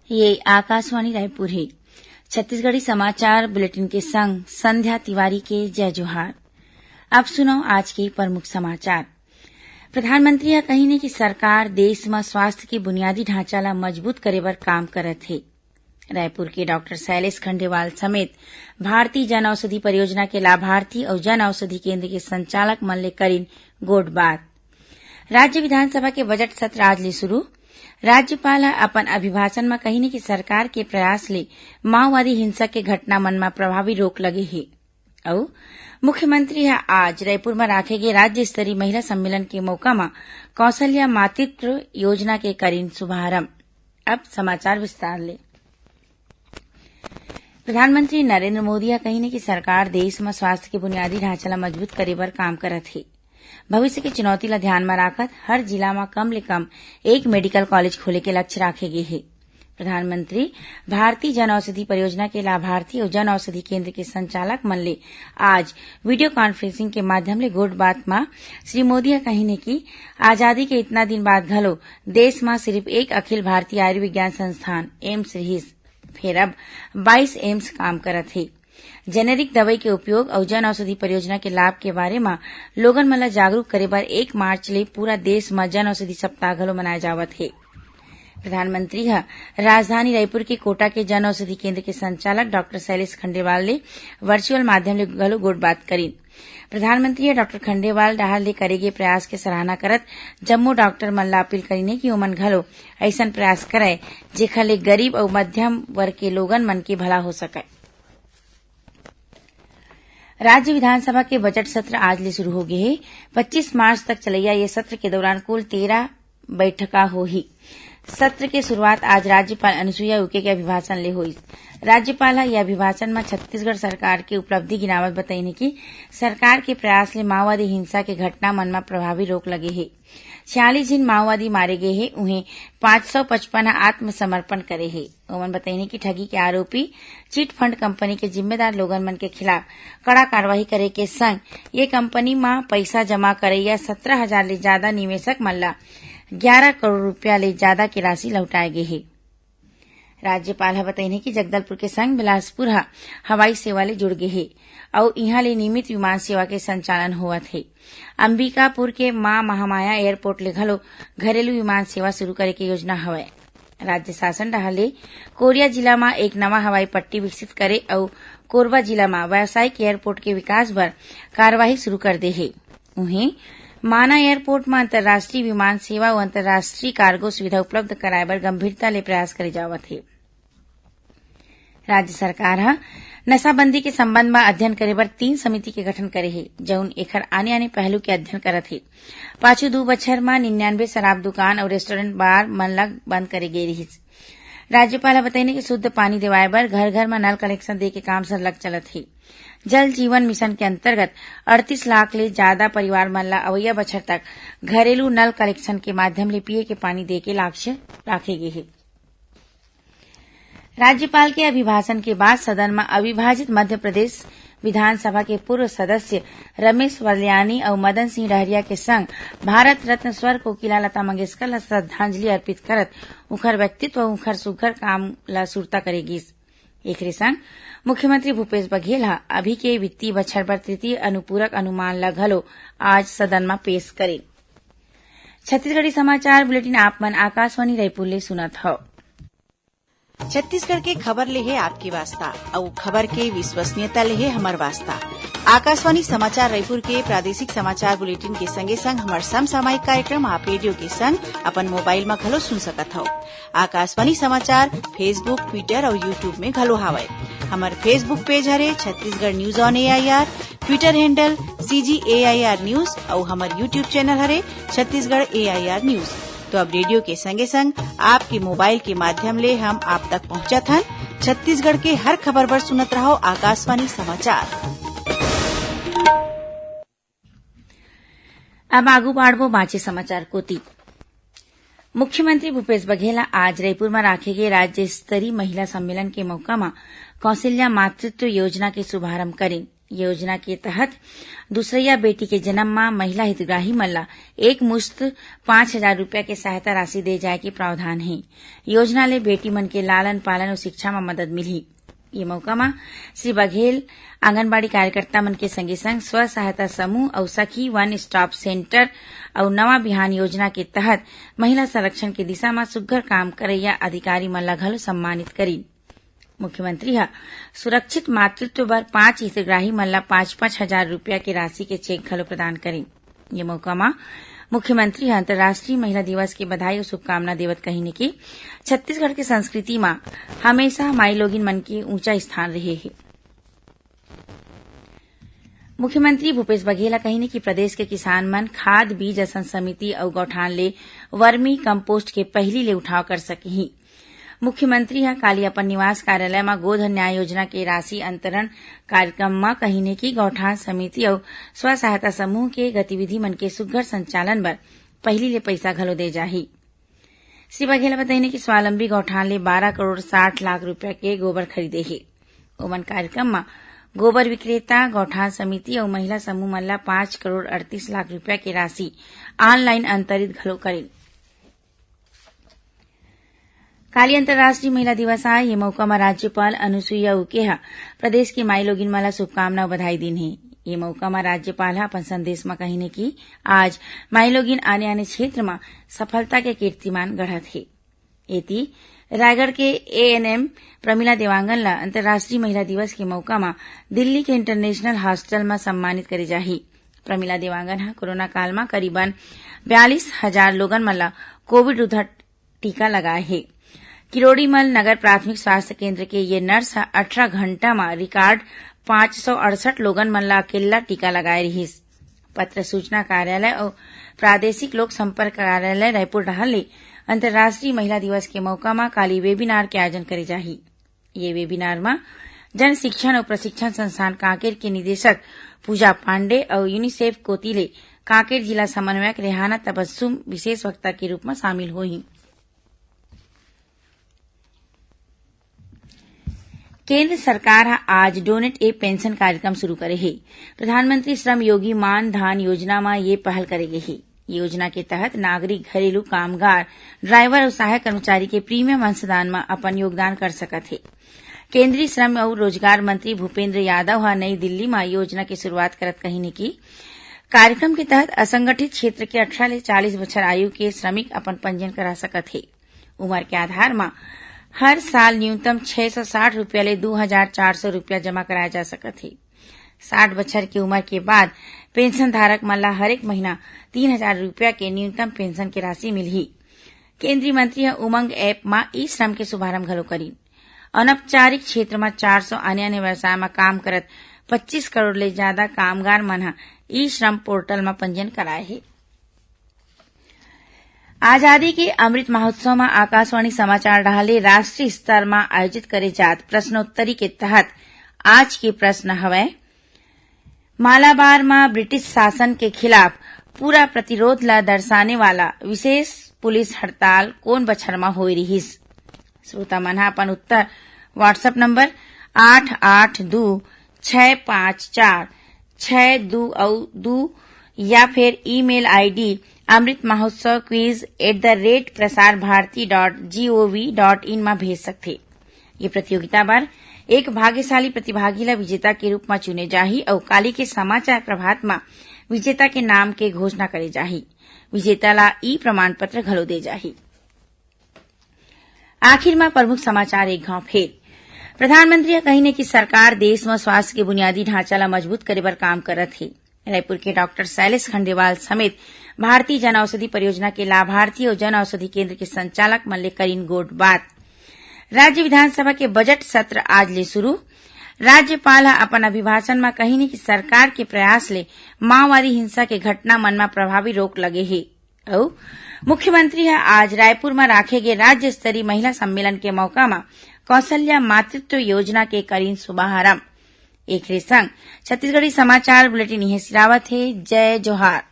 ये आकाशवाणी रायपुर है। छत्तीसगढ़ी समाचार बुलेटिन के संग संध्या तिवारी के जय जोहार। अब सुनो आज के प्रमुख समाचार। प्रधानमंत्री ह कहिने कि सरकार देश में स्वास्थ्य के बुनियादी ढांचा ला मजबूत करे बर काम करत हे। रायपुर के डॉक्टर शैलेश खंडेवाल समेत भारतीय जन औषधि परियोजना के लाभार्थी और जन औषधि केंद्र के संचालक मन ले करीन गोठ बात। राज्य विधानसभा के बजट सत्र आज ले शुरू। राज्यपाल अपन अभिभाषण में कहिने कि सरकार के प्रयास ले माओवादी हिंसा के घटना मन में प्रभावी रोक लगे हे। और मुख्यमंत्री आज रायपुर में राखे गए राज्य स्तरीय महिला सम्मेलन के मौका में कौशल्या मातृत्व योजना के करीन शुभारंभ। अब समाचार विस्तार ले। प्रधानमंत्री नरेंद्र मोदी कहिने कि सरकार देश में स्वास्थ्य के बुनियादी ढांचा ला मजबूत करे बर काम करत हे। भविष्य की चुनौती ला ध्यान में राखत हर जिला में कम ले कम एक मेडिकल कॉलेज खोले के लक्ष्य राखे गए हे। प्रधानमंत्री भारतीय जन औषधि परियोजना के लाभार्थी और जन औषधि केंद्र के संचालक मन ले आज वीडियो कॉन्फ्रेंसिंग के माध्यम ले गोठ बात में श्री मोदी कहिने कि आजादी के इतना दिन बाद घलो देश में सिर्फ एक अखिल भारतीय आयुर्विज्ञान संस्थान एम्स रहीस, फिर अब 22 एम्स काम करत हे। जेनेरिक दवाई के उपयोग और जन औषधि परियोजना के लाभ के बारे में लोगन मन ला जागरूक करे बर 1 मार्च ले पूरा देश में जन औषधि सप्ताह घलो मनाए जावत हे। प्रधानमंत्री राजधानी रायपुर के कोटा के जन औषधि केंद्र के संचालक डॉक्टर शैलेश खंडेवाल ले वर्चुअल माध्यम ले घलो गोठ बात करीन। प्रधानमंत्री डॉक्टर खंडेवाल डाहर ले करे गे प्रयास के सराहना करत जम्मो डॉक्टर मन ला अपील करीने कि ओमन घलो ऐसन प्रयास करे जेखर ले गरीब और मध्यम वर्ग के लोगन मन के भला हो सके। राज्य विधानसभा के बजट सत्र आज ले शुरू हो गए है। 25 मार्च तक चलैया ये सत्र के दौरान कुल 13 बैठका होही। सत्र के शुरुआत आज राज्यपाल अनुसुईया उइके के अभिभाषण ले हुई। राज्यपाल यह अभिभाषण में छत्तीसगढ़ सरकार के उपलब्धि गिनावत बताइने कि सरकार के प्रयास ले माओवादी हिंसा के घटना मन में प्रभावी रोक लगे है। 46 जिन माओवादी मारे गए हैं उन्हें 555 आत्मसमर्पण करे है। ओमन बताइने कि ठगी के आरोपी चिट फंड कंपनी के जिम्मेदार लोगन मन के खिलाफ कड़ा कार्रवाई करे के संग ये कंपनी में पैसा जमा करैया 17,000 ले ज्यादा निवेशक मन ला 11 करोड़ रुपया ले ज्यादा की राशि लौटाए गए है। राज्यपाल बताइने कि जगदलपुर के संग बिलासपुर हवाई सेवा ले जुड़ गए है और इहां ले नियमित विमान सेवा के संचालन होवत है। अंबिकापुर के मां महामाया एयरपोर्ट ले घलो घरेलू विमान सेवा शुरू करे के योजना हवय। राज्य शासन डाहर ले कोरिया जिला में एक नवा हवाई पट्टी विकसित करे और कोरबा जिला में व्यावसायिक एयरपोर्ट के विकास बर कार्यवाही शुरू कर दे है। उन्हें माना एयरपोर्ट में अंतर्राष्ट्रीय विमान सेवा और अंतर्राष्ट्रीय कार्गो सुविधा उपलब्ध कराए बर गंभीरता ले प्रयास करे जावत है। राज्य सरकार नशाबंदी के संबंध में अध्ययन करे बर 3 समिति के गठन करे है, जौन एखर आने आने पहलू के अध्ययन करत है। पाछू 2 बछर में 99 शराब दुकान और रेस्टोरेंट बार मन ला बंद करे गए रही। राज्यपाल बताइने कि शुद्ध पानी देवाए बर घर घर में नल कनेक्शन दे के काम सरलग चलत है। जल जीवन मिशन के अंतर्गत 38 लाख ले ज्यादा परिवार मन ला अवैया बछर तक घरेलू नल कनेक्शन के माध्यम ले पिए के पानी दे के लक्ष्य राखे गए है। राज्यपाल के अभिभाषण के बाद सदन में अविभाजित मध्य प्रदेश विधानसभा के पूर्व सदस्य रमेश वर्ल्यानी और मदन सिंह डहरिया के संग भारत रत्न स्वर कोकिला लता मंगेशकर ला श्रद्धांजलि अर्पित करत उखर व्यक्तित्व और उखर सुघर काम ला सुरता करेगी। एकरे संग मुख्यमंत्री भूपेश बघेल अभी के वित्तीय बछर बर तृतीय अनुपूरक अनुमान ला घलो आज सदन में पेश करे। छत्तीसगढ़ी समाचार बुलेटिन आप मन आकाशवाणी रायपुर ले सुनत हव। छत्तीसगढ़ के खबर ले है आपकी वास्ता और खबर के विश्वसनीयता ले है हमार वास्ता। आकाशवाणी समाचार रायपुर के प्रादेशिक समाचार बुलेटिन के संगे संग हमार समसामयिक कार्यक्रम आप रेडियो के संग अपन मोबाइल में घलो सुन सकत हव। आकाशवाणी समाचार फेसबुक, ट्विटर और यूट्यूब में घलो हावय। हमार फेसबुक पेज हरे Chhattisgarh news on AIR, Twitter handle CGAIR news और हमार यूट्यूब चैनल हरे छत्तीसगढ़ AIR न्यूज। तो अब रेडियो के संगे संग आपके मोबाइल के माध्यम ले हम आप तक पहुंचत हन। छत्तीसगढ़ के हर खबर पर सुनत रहो आकाशवाणी समाचार। अब आगू बाढ़बो बाँचे समाचार कोती। मुख्यमंत्री भूपेश बघेल आज रायपुर में राखे गए राज्य स्तरीय महिला सम्मेलन के मौका में कौशल्या मातृत्व योजना के शुभारंभ करें। योजना के तहत दूसरैया बेटी के जन्म में महिला हितग्राही मल्ला एक मुश्त 5,000 रूपया के सहायता राशि दे जाए के प्रावधान है। योजना ले बेटी मन के लालन पालन और शिक्षा में मदद मिली। ये मौका में श्री बघेल आंगनबाड़ी कार्यकर्ता मन के संगे संग स्व सहायता समूह और सखी वन स्टॉप सेंटर और नवा बिहान योजना के तहत महिला संरक्षण के दिशा में सुग्घर काम करैया अधिकारी मन ला घलो सम्मानित करी। मुख्यमंत्री हा सुरक्षित मातृत्व बर 5 हितग्राही मन ला 5-5 हजार रूपया के राशि के चेक घलो प्रदान करी। ये मौका में मुख्यमंत्री अंतर्राष्ट्रीय महिला दिवस की बधाई और शुभकामना देवत कहिने की छत्तीसगढ़ के संस्कृति में हमेशा माई लोगिन मन के ऊंचा स्थान रहे है। मुख्यमंत्री भूपेश बघेल कहिने की प्रदेश के किसान मन खाद बीज असन समिति और गौठान ले वर्मी कंपोस्ट के पहली ले उठाव कर सके। मुख्यमंत्री काली अपन निवास कार्यालय में गोधन न्याय योजना के राशि अंतरण कार्यक्रम में कहिने की गौठान समिति और स्व सहायता समूह के गतिविधि मन के सुघ्घर संचालन बर पहली ले पैसा घलो दे जाही। श्री बघेल बताइने की स्वावलंबी गौठान ले 12 करोड़ 60 लाख रूपया के गोबर खरीदे हे। ओमन कार्यक्रम में गोबर विक्रेता गौठान समिति और महिला समूह मन ला 5 करोड़ 38 लाख रूपया के राशि ऑनलाइन अंतरित घलो करेल। काली अंतर्राष्ट्रीय महिला दिवस आए ये मौका में राज्यपाल अनुसुईया उइके प्रदेश की माई लोगिन माला शुभकामना और बधाई दिन है। ये मौका में राज्यपाल अपन संदेश में कहिने की आज माई लोगिन आने आने क्षेत्र में सफलता के कीर्तिमान गढ़त है। एती रायगढ़ के एएनएम प्रमिला देवांगन ला अंतर्राष्ट्रीय महिला दिवस के मौका में दिल्ली के इंटरनेशनल हॉस्टल में सम्मानित करे जाही। प्रमिला देवांगन कोरोना काल में करीबन 42,000 लोगन मन ला कोविड रोधी टीका लगाए है। किरोड़ीमल नगर प्राथमिक स्वास्थ्य केंद्र के ये नर्स 18 घंटा में रिकॉर्ड 568 लोगन मन ला अकेला टीका लगाए रही। पत्र सूचना कार्यालय और प्रादेशिक लोक संपर्क कार्यालय रायपुर डहर अंतर्राष्ट्रीय महिला दिवस के मौका में काली वेबिनार के आयोजन करे जाही। ये वेबिनार में जन शिक्षण और प्रशिक्षण संस्थान कांकेर के निदेशक पूजा पांडे और यूनिसेफ कोतिले कांकेर जिला समन्वयक रेहाना तबस्सुम विशेष वक्ता के रूप में शामिल हुई। केंद्र सरकार आज डोनेट ए पेंशन कार्यक्रम शुरू करे है। प्रधानमंत्री श्रम योगी मान धान योजना में ये पहल करेगी है। योजना के तहत नागरिक घरेलू कामगार ड्राइवर और सहायक कर्मचारी के प्रीमियम अंशदान में अपन योगदान कर सकत है। केंद्रीय श्रम और रोजगार मंत्री भूपेंद्र यादव नई दिल्ली में योजना की शुरुआत करत कहिने की कार्यक्रम के तहत असंगठित क्षेत्र के 18 से 40 वर्ष आयु के श्रमिक अपन पंजीयन करा सकत है। उम्र के आधार में हर साल न्यूनतम 660 रूपया ले 2,400 रूपया जमा कराया जा सकत है। 60 बछर की उम्र के बाद पेंशन धारक मन ला हरेक महीना 3,000 रूपया के न्यूनतम पेंशन की राशि मिलही। केंद्रीय मंत्री उमंग ऐप में ई श्रम के शुभारंभ घलो करी। अनौपचारिक क्षेत्र में 400 अन्य व्यवसाय में काम करत 25 करोड़ ले ज्यादा कामगार मन ई श्रम पोर्टल में पंजीयन कराए है। आजादी के अमृत महोत्सव में आकाशवाणी समाचार डाले राष्ट्रीय स्तर में आयोजित करे जात प्रश्नोत्तरी के तहत आज के प्रश्न हवय मालाबार में ब्रिटिश शासन के खिलाफ पूरा प्रतिरोध ला दर्शाने वाला विशेष पुलिस हड़ताल कोन बछर में होई रहिस। श्रोता मन अपन उत्तर व्हाट्सएप नंबर 88265462 या फिर ईमेल आईडी amritmahotsav@prasarbharati.gov.in में भेज सकते। ये प्रतियोगिता बार एक भाग्यशाली प्रतिभागी ला विजेता के रूप में चुने जाही और काली के समाचार प्रभात में विजेता के नाम के घोषणा करे जाही। विजेता ला ई प्रमाण पत्र घलो दे जाही। आखिर में प्रमुख समाचार एक घाव फेर। प्रधानमंत्री कहिने की सरकार देश में स्वास्थ्य के बुनियादी ढांचा ला मजबूत करे बर काम करत है। रायपुर के डॉक्टर शैलेश खंडेवाल समेत भारतीय जन औषधि परियोजना के लाभार्थी और जन औषधि केंद्र के संचालक मन ले करीन गोट बात। राज्य विधानसभा के बजट सत्र आज ले शुरू। राज्यपाल अपन अभिभाषण में कहिने की सरकार के प्रयास ले माओवादी हिंसा के घटना मन में प्रभावी रोक लगे है। और मुख्यमंत्री आज रायपुर में राखे गए राज्य स्तरीय महिला सम्मेलन के मौका में कौशल्या मातृत्व योजना के करीन शुभारंभ। एक संग छत्तीसगढ़ी समाचार बुलेटिन यही सिरावत है। जय जोहार।